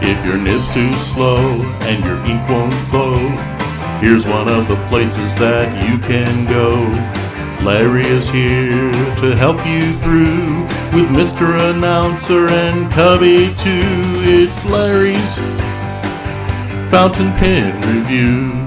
If your nib's too slow and your ink won't flow, here's one of the places that you can go. Larry is here to help you through with Mr. Announcer and Cubby too. It's Larry's Fountain Pen Reviews.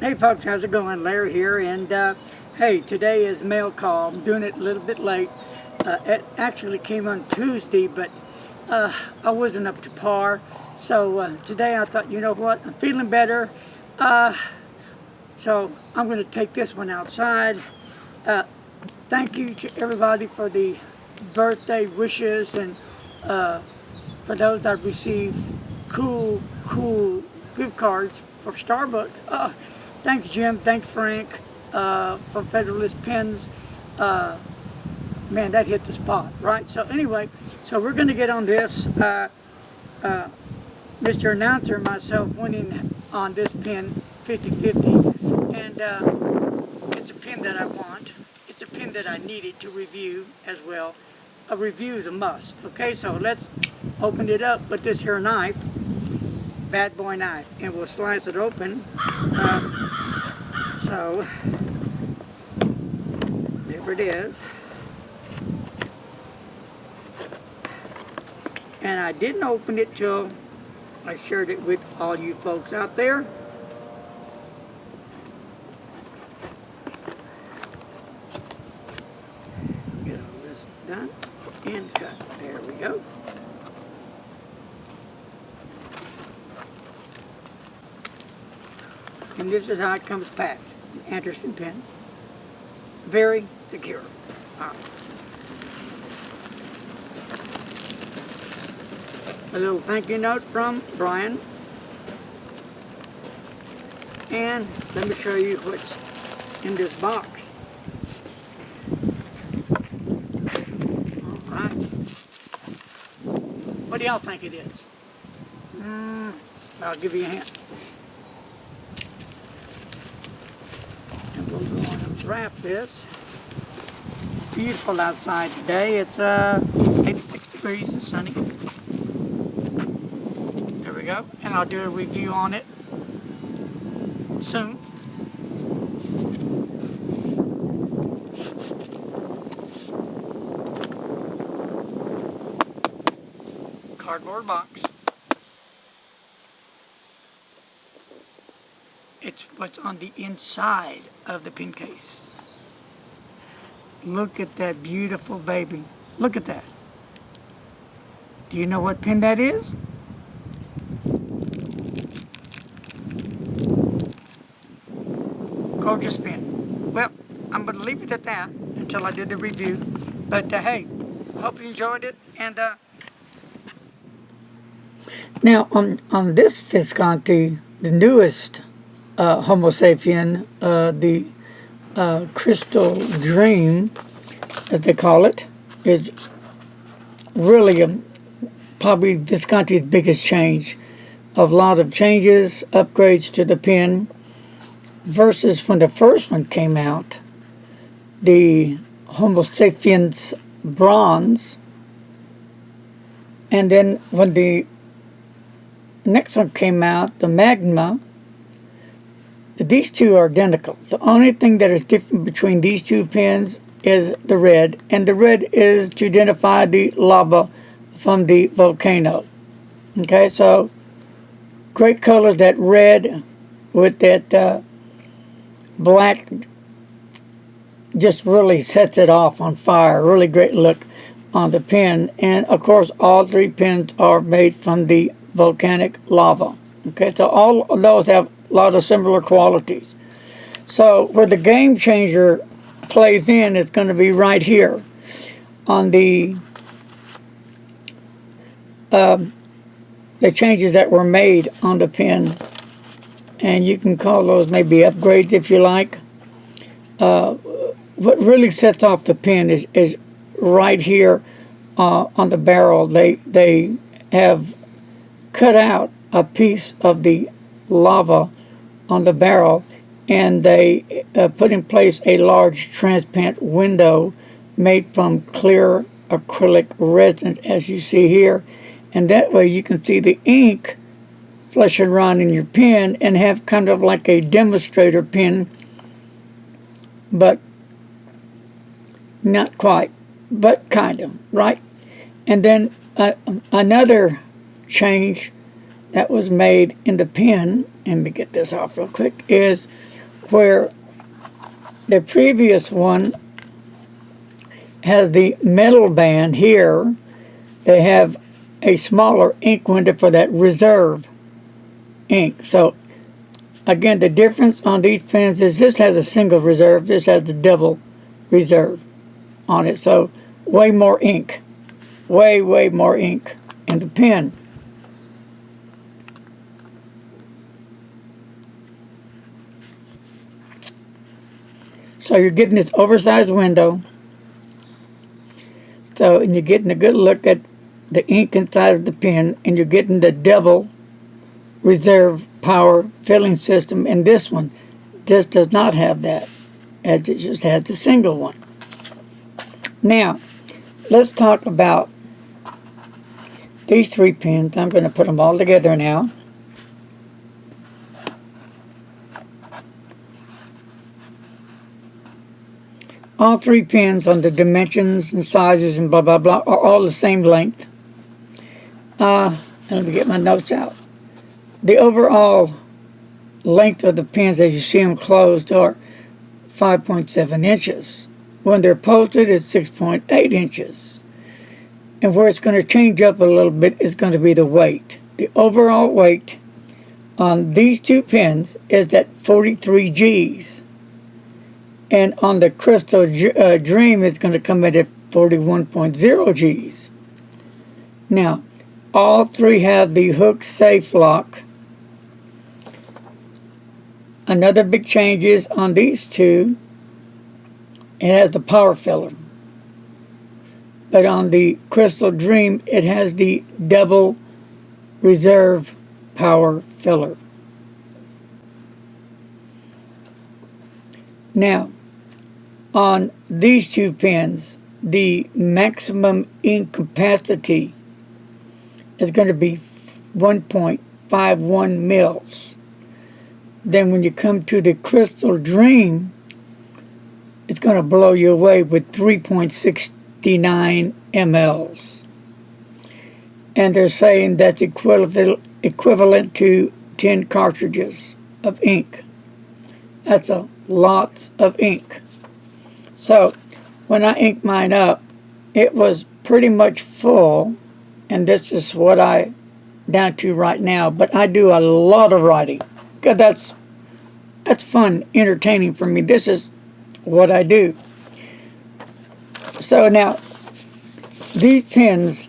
Hey folks, how's it going? Larry here, and hey, today is mail call. I'm doing it a little bit late. It actually came on Tuesday, but I wasn't up to par. So today I thought, you know what, I'm feeling better. So I'm going to take this one outside. Thank you to everybody for the birthday wishes, and for those that received cool gift cards for Starbucks. Thanks Jim, thanks Frank from Federalist Pens. Man, that hit the spot, right? So anyway, so we're going to get on this. Mr. Announcer and myself winning on this pen 50-50, and it's a pen that I want. It's a pen that I needed to review as well. A review is a must. Okay, so let's open it up with this here knife, bad boy knife, and we'll slice it open. So there it is. And I didn't open it till I shared it with all you folks out there. Get all this done and cut. There we go. And this is how it comes packed. Anderson pens. Very secure. All right. A little thank you note from Brian. And let me show you what's in this box. All right. What do y'all think it is? I'll give you a hint. And we'll go on and wrap this. Beautiful outside today. It's 86 degrees and sunny. There we go. And I'll do a review on it soon. Cardboard box. It's what's on the inside of the pen case. Look at that beautiful baby. Look at that. Do you know what pen that is? Gorgeous pen. Well, I'm going to leave it at that until I do the review. But hey, hope you enjoyed it. And now on this Visconti, the newest Homo Sapien, the Crystal Dream, as they call it, is really probably Visconti's biggest change. A lot of changes, upgrades to the pen, versus when the first one came out, the Homo Sapiens Bronze, and then when the next one came out, the Magma. These two are identical. The only thing that is different between these two pens is the red, and the red is to identify the lava from the volcano. Okay, so great colors. That red with that black just really sets it off on fire. Really great look on the pen. And of course all three pens are made from the volcanic lava. Okay, so all of those have a lot of similar qualities. So where the game changer plays in is going to be right here on the changes that were made on the pen, and you can call those maybe upgrades if you like. What really sets off the pen is right here on the barrel. They have cut out a piece of the lava on the barrel, and they put in place a large transparent window made from clear acrylic resin, as you see here, and that way you can see the ink flushing around in your pen and have kind of like a demonstrator pen, but not quite, but kind of, right? And then another change that was made in the pen, and let me get this off real quick, is where the previous one has the metal band here. They have a smaller ink window for that reserve ink. So again, the difference on these pens is this has a single reserve, this has the double reserve on it. So way more ink, way more ink in the pen. So you're getting this oversized window. So, and you're getting a good look at the ink inside of the pen, and you're getting the double reserve power filling system in this one. This does not have that, as it just has the single one. Now, let's talk about these three pens. I'm going to put them all together now. All three pens on the dimensions and sizes and blah, blah, blah are all the same length. Let me get my notes out. The overall length of the pens, as you see them closed, are 5.7 inches. When they're posted, it's 6.8 inches. And where it's going to change up a little bit is going to be the weight. The overall weight on these two pens is at 43 G's. And on the Crystal Dream, it's going to come in at 41.0 G's. Now, all three have the hook safe lock. Another big change is on these two, it has the power filler. But on the Crystal Dream, it has the double reserve power filler. Now, on these two pens, the maximum ink capacity is going to be 1.51 mils. Then when you come to the Crystal Dream, it's going to blow you away with 3.69 mLs. And they're saying that's equivalent to 10 cartridges of ink. That's a lot of ink. So when I inked mine up, it was pretty much full, and this is what I down to right now. But I do a lot of writing, because that's fun, entertaining for me. This is what I do. So now, these pens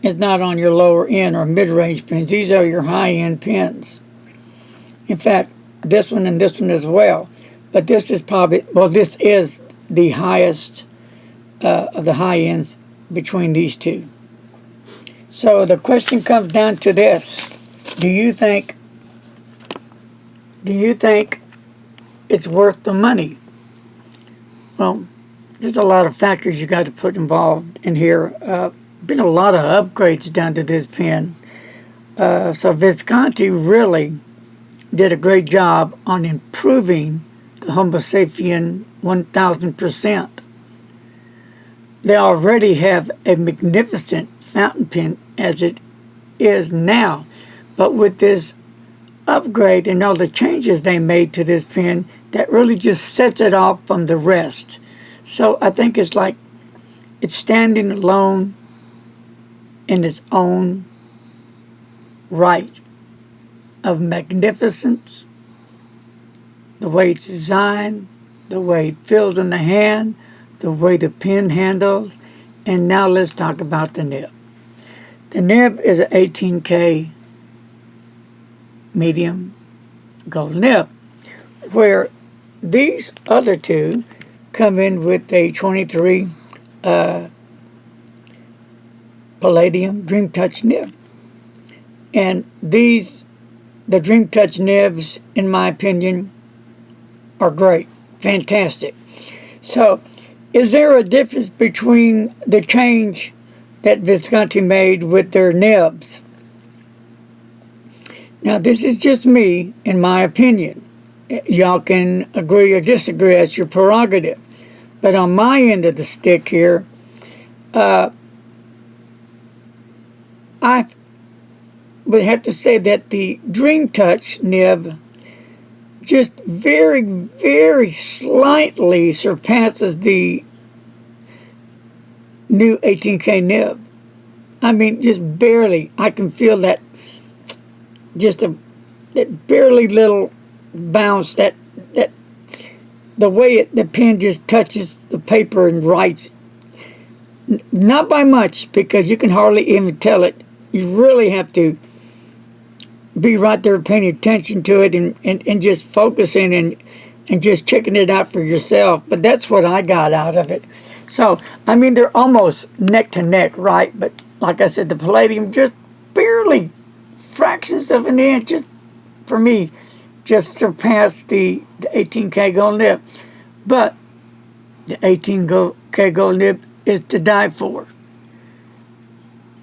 is not on your lower end or mid-range pens. These are your high-end pens. In fact, this one and this one as well. But this is probably, well, this is the highest of the high ends between these two. So the question comes down to this. Do you think it's worth the money? Well, there's a lot of factors you got to put involved in here. Been a lot of upgrades done to this pen. So Visconti really did a great job on improving the Homo Sapien 1000%. They already have a magnificent fountain pen as it is now, but with this upgrade and all the changes they made to this pen, that really just sets it off from the rest. So I think it's like it's standing alone in its own right of magnificence, the way it's designed, the way it feels in the hand, the way the pen handles. And now let's talk about the nib. The nib is an 18K medium gold nib, where these other two come in with a 23 Palladium Dream Touch nib. And the Dream Touch nibs, in my opinion, are great. Fantastic. So, is there a difference between the change that Visconti made with their nibs? Now, this is just me, in my opinion. Y'all can agree or disagree, that's your prerogative. But on my end of the stick here, I would have to say that the Dream Touch nib just very, very slightly surpasses the new 18K nib. I mean, just barely. I can feel that, that barely little bounce, that the way the pen just touches the paper and writes. Not by much, because you can hardly even tell it. You really have to be right there paying attention to it and just focusing and just checking it out for yourself. But that's what I got out of it. So, I mean, they're almost neck to neck, right? But like I said, the Palladium just barely, fractions of an inch, just for me, just surpassed the 18K gold nib. But the 18K gold nib is to die for.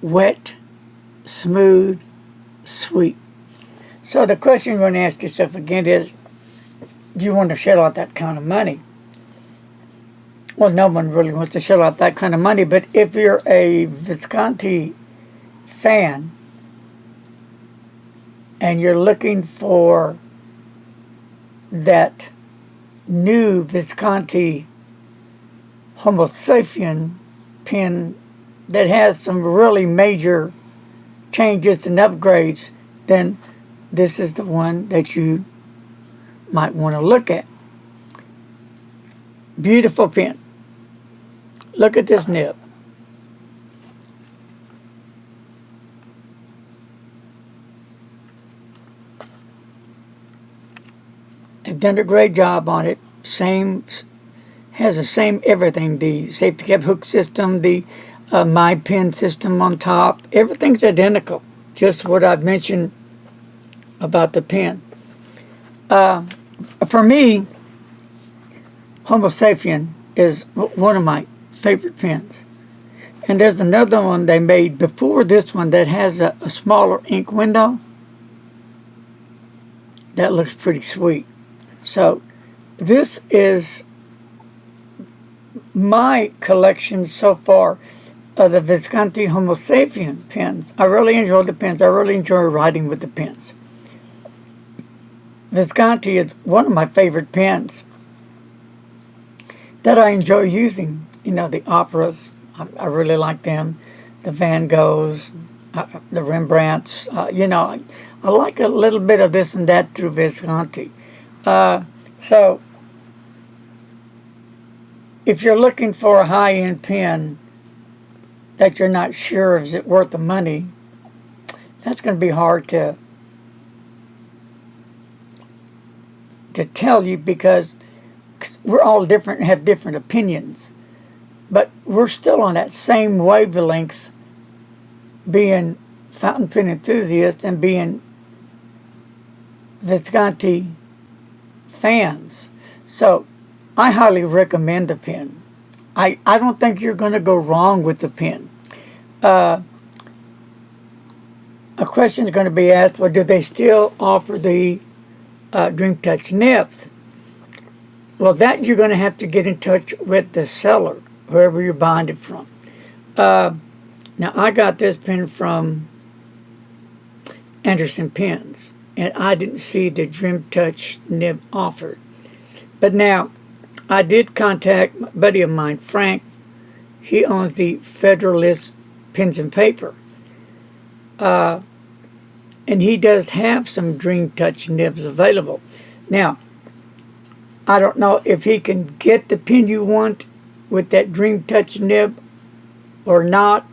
Wet, smooth, sweet. So the question you're going to ask yourself again is, do you want to shell out that kind of money? Well, no one really wants to shell out that kind of money, but if you're a Visconti fan and you're looking for that new Visconti Homo Sapien pen that has some really major changes and upgrades, then this is the one that you might want to look at. Beautiful pen. Look at this nib. They've done a great job on it. Has the same everything. The safety cap hook system, the My Pen system on top. Everything's identical. Just what I've mentioned about the pen. For me, Homo Sapien is one of my favorite pens. And there's another one they made before this one that has a smaller ink window. That looks pretty sweet. So this is my collection so far of the Visconti Homo Sapien pens. I really enjoy the pens. I really enjoy writing with the pens. Visconti is one of my favorite pens that I enjoy using. You know, the operas, I really like them. The Van Goghs, the Rembrandts. You know, I like a little bit of this and that through Visconti. So, if you're looking for a high-end pen that you're not sure is it worth the money, that's going to be hard to tell you, because we're all different and have different opinions. But we're still on that same wavelength, being fountain pen enthusiasts and being Visconti fans. So I highly recommend the pen. I don't think you're going to go wrong with the pen. A question is going to be asked, well, do they still offer the Dream Touch nibs? Well, that you're going to have to get in touch with the seller, whoever you're buying it from. Now, I got this pen from Anderson Pens, and I didn't see the Dream Touch nib offered. But now, I did contact a buddy of mine, Frank. He owns the Federalist Pens and Paper. And he does have some Dream Touch nibs available. Now, I don't know if he can get the pen you want with that Dream Touch nib or not.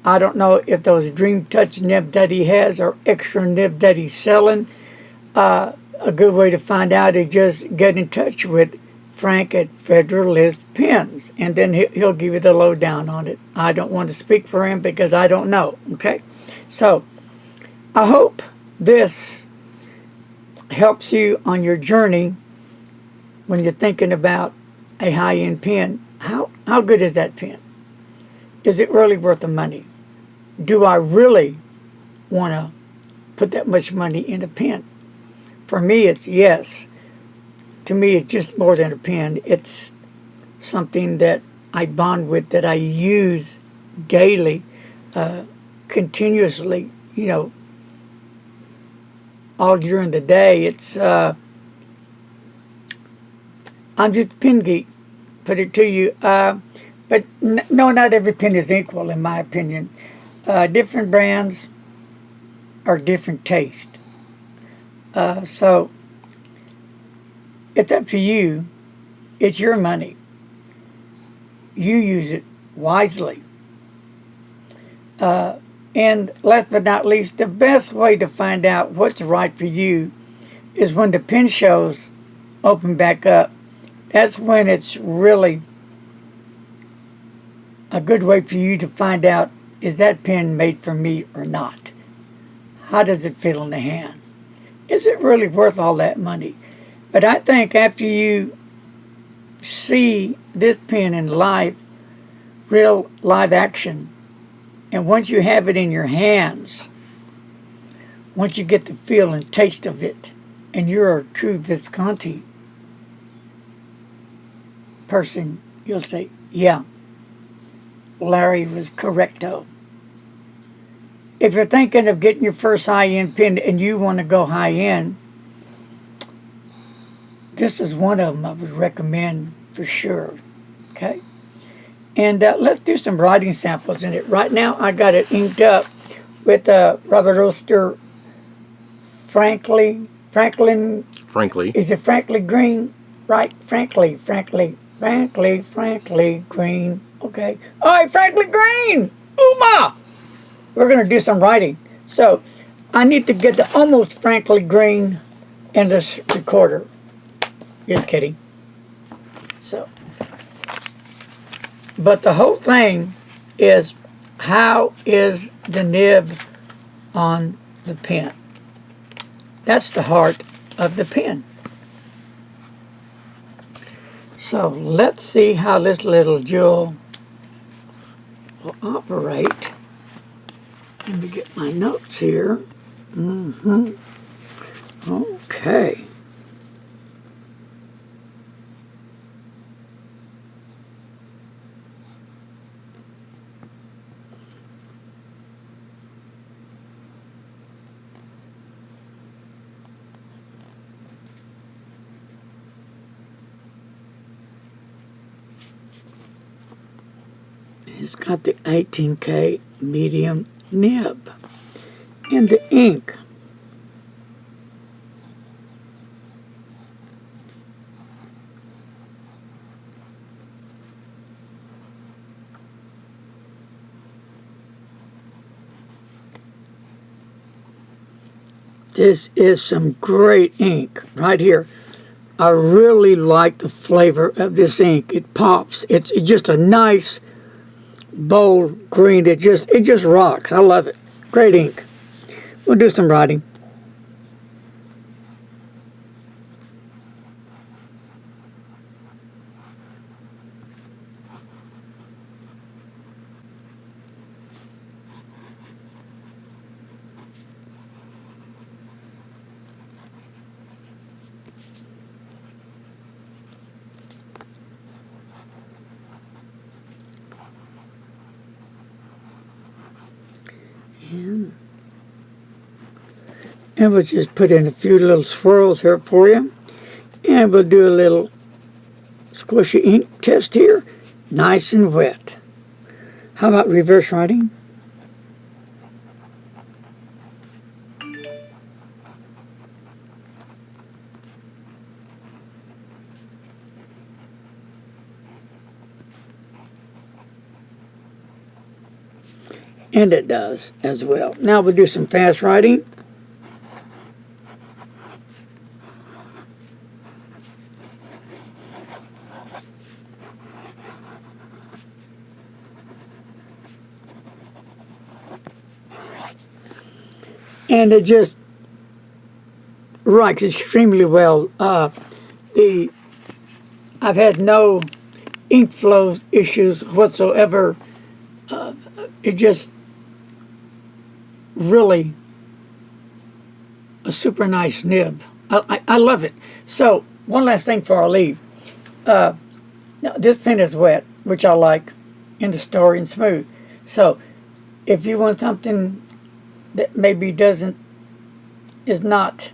I don't know if those Dream Touch nibs that he has are extra nib that he's selling. A good way to find out is just get in touch with Frank at Federalist Pens, and then he'll give you the lowdown on it. I don't want to speak for him because I don't know, okay? So, I hope this helps you on your journey when you're thinking about a high-end pen. How good is that pen? Is it really worth the money? Do I really want to put that much money in a pen? For me, it's yes. To me, it's just more than a pen. It's something that I bond with, that I use daily, continuously, all during the day. I'm just a pen geek, put it to you. But no, not every pen is equal, in my opinion. Different brands are different taste. So it's up to you. It's your money. You use it wisely. And last but not least, the best way to find out what's right for you is when the pen shows open back up. That's when it's really a good way for you to find out, is that pen made for me or not? How does it feel in the hand? Is it really worth all that money? But I think after you see this pen in live, real live action, and once you have it in your hands, once you get the feel and taste of it, and you're a true Visconti person, you'll say, yeah, Larry was correcto. If you're thinking of getting your first high-end pen and you want to go high-end, this is one of them I would recommend for sure. Okay? And let's do some writing samples in it. Right now, I got it inked up with Robert Oster Franklin. Frankly. Is it Frankly Green? Right? Frankly Green. Okay. All right, Frankly Green! Uma! We're going to do some writing. So, I need to get the almost Frankly Green in this recorder. Just kidding. So, but the whole thing is, how is the nib on the pen? That's the heart of the pen. So let's see how this little jewel will operate. Let me get my notes here. Okay. It's got the 18K medium nib. And the ink. This is some great ink right here. I really like the flavor of this ink. It pops. It's just a nice, bold green. It just rocks. I love it. Great ink. We'll do some writing. And we'll just put in a few little swirls here for you. And we'll do a little squishy ink test here. Nice and wet. How about reverse writing? And it does as well. Now we'll do some fast writing. and it just writes extremely well. I've had no ink flow issues whatsoever. It just really a super nice nib. I love it. So one last thing before I leave. Now, this pen is wet, which I like, in the story and smooth. So if you want something that maybe is not,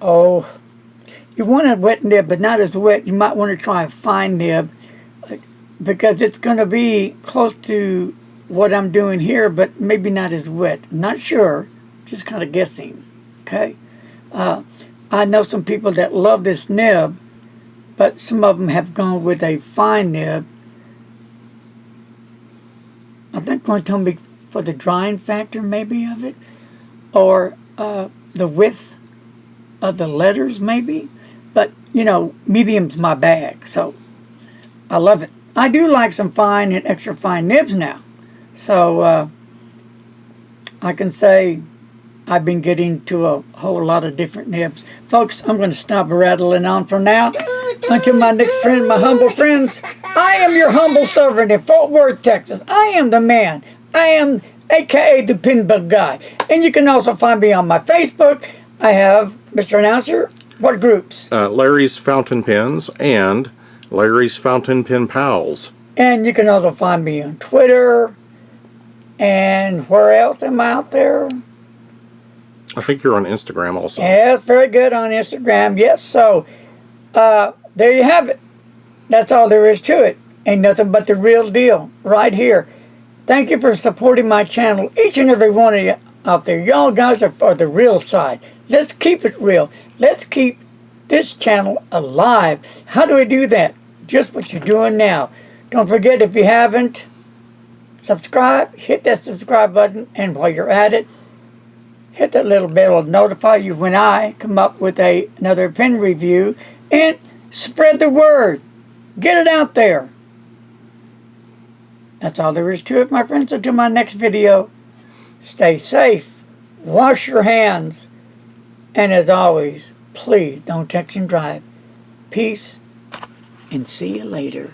you want a wet nib but not as wet, you might want to try a fine nib, because it's going to be close to what I'm doing here, but maybe not as wet. Not sure, just kind of guessing. Okay, I know some people that love this nib, but some of them have gone with a fine nib. I think one told me for the drying factor maybe of it, or the width of the letters maybe. But medium's my bag, so I love it. I do like some fine and extra fine nibs now, so I can say I've been getting to a whole lot of different nibs. Folks, I'm going to stop rattling on from now. Until my next friend, my humble friends, I am your humble servant in Fort Worth, Texas. I am the man. I am a.k.a. the Pen Bug Guy. And you can also find me on my Facebook. I have, Mr. Announcer, what groups? Larry's Fountain Pens and Larry's Fountain Pen Pals. And you can also find me on Twitter. And where else am I out there? I think you're on Instagram also. Yes, very good on Instagram. Yes, so there you have it. That's all there is to it. Ain't nothing but the real deal right here. Thank you for supporting my channel, each and every one of you out there. Y'all guys are for the real side. Let's keep it real. Let's keep this channel alive. How do we do that? Just what you're doing now. Don't forget, if you haven't subscribed, hit that subscribe button, and while you're at it, hit that little bell to notify you when I come up with another pen review, and spread the word. Get it out there. That's all there is to it, my friends. Until my next video, stay safe, wash your hands, and as always, please don't text and drive. Peace, and see you later.